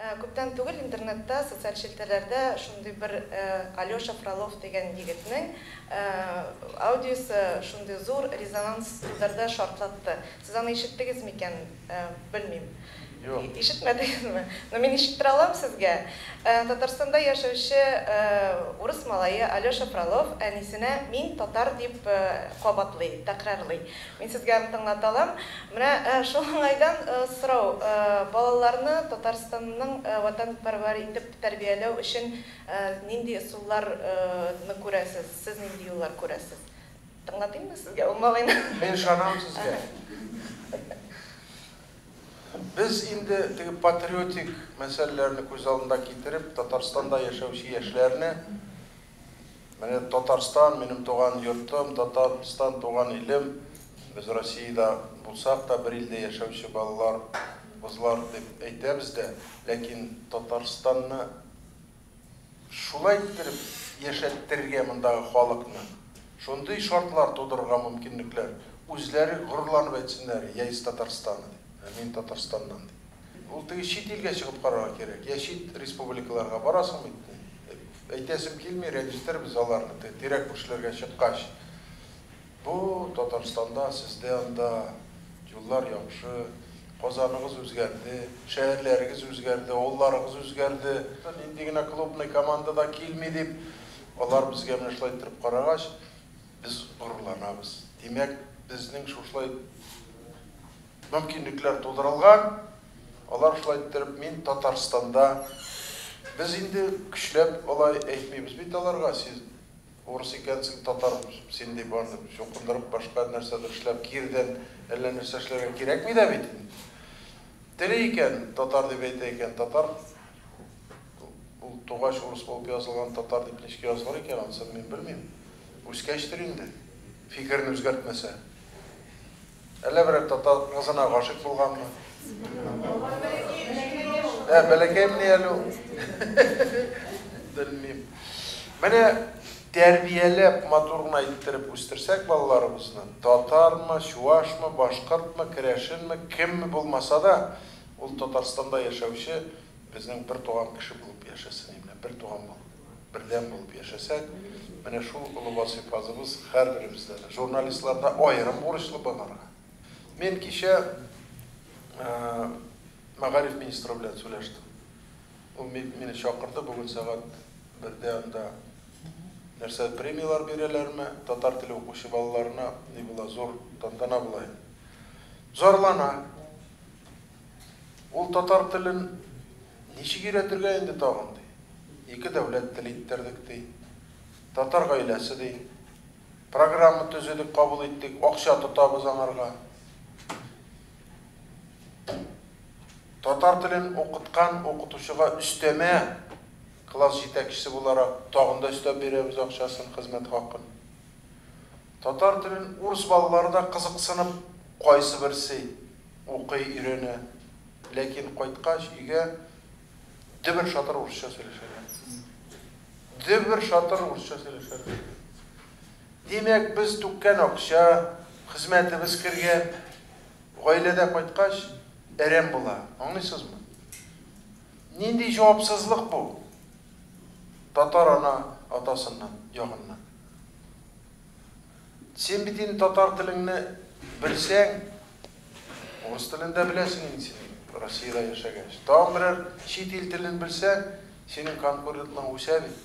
Күптән түгел интернетта, социаль челтәрләрдә шундый бер Алёша Фролов дигән егетнең аудиосы шундый зур резонанс тудырды, шартлатты. Сез аны ишеттегез микән? Белмим. Ишетмәдегезме? Но мин ишеттер алам сезгә. Татарстанда яшәүче урыс малае Алёша Фролов әнисенә мин татар дип кабатлый, тәкрарлый. Мин сезгә тыңлата алам. Менә шул уңайдан сорау, балаларны Татарстанның ватанпәрвәр итеп тәрбияләү өчен нинди ысулларны күрәсез? Сез нинди юллар күрәсез? Тыңлатыйммы сезгә ул малайны? Мен ышанам сезгә. Biz инде теге патриотик мәсьәләләрне күз алдында китереп, Татарстанда яшәүче яшьләрне, менә Татарстан минем туган йортым, Татарстан туган илем, без Россиядә булсак та бер илдә яшәүче балалар, кызлар дип әйтәбез дә, ләкин Татарстанны шулай иттереп яшәттерергә мондагы халыкны, шундый шартлар тудырырга мөмкинлекләр, үзләре горурланып әйтсеннәр, я из Татарстана. Мин Татарстаннан. Ул теге чит илгә чыгып карарга кирәк. Я чит республикаларга барасың бит. Әйтәсем килми, рәҗистербез аларны. Тирәк күршеләргә чыккач. Бу Татарстанда сездә анда юллар яхшы, Казаныгыз үзгәрде, шәһәрләрегез үзгәрде, авылларыгыз үзгәрде. Инде генә клубный командада килми дип, алар безгә менә шулай итеп карагач, без горурланабыз. Димәк, безнең шулай мөмкинлекләр тудырылган, алар шулай итеп мин Татарстанда, без инде көчләп алай әйтмибез бит аларга, сез урыс икәнсең, татар син дип аны чукындырып башка нәрсәдер эшләп кирдән әллә нәрсә эшләргә кирәкми дә бит. Теле икән, татар дип әйтә икән, татар ул тугач урыс булып язылган татар дип ничек язылыр икән, аны мин белмим. Үскәчтер инде, фикерне үзгәртмәсә. Әллә бер татар кызына гашык булганмы? Бәләкәйме әле ул? Белмим. Менә тәрбияләп, матур гына иттереп үстерсәк балаларыбызны, татармы, чуашмы, башкортмы, керәшенме, кемме булмаса да, ул Татарстанда яшәүче безнең бер туган кеше булып яшәсен, бер туган булып, бердәм булып яшәсәк, менә шул улы вазифабыз һәрберебездә, журналистларда аерым бурычлы буларга. Мен кичә Мәгариф министры белән сөйләштем. Ул мине чакырды, бүген сәгать 1дә анда нәрсә премиялар бирәләрме, татар теле укучы балаларына, ни була, зур тантана була. Зарлана. Ул татар телен ничек өйрәтергә инде тагын ди. Ике дәүләт теле иттердек ди. Татар гаиләсе ди. Программа төзедек, кабул иттек, акча тотабыз аңарга. Татар телен укыткан укытучыга үстәмә класс җитәкчесе буларак тагында өстәп бирәбез акчасын, хезмәт хакын. Татар телен урыс балалары да кызыксынып, кайсы берсе укый өйрәнә, ләкин кайткач өйгә дибер шатыр урысча сөйләшәләр. Дибер шатыр урысча сөйләшәләр. Димәк, без түккән акча, хезмәтебез кергән, гаиләдә кайткач әрәм була. Аңлыйсызмы? Нинди җавапсызлык бу? Татар ана атасыннан, ягыннан. Сен бит инде татар телеңне белсәң, урыс телен дә беләсең инде син Россиядә яшәгәч. Тагын берәр чит ил телен белсәң, синең конкурентлыгың үсә бит.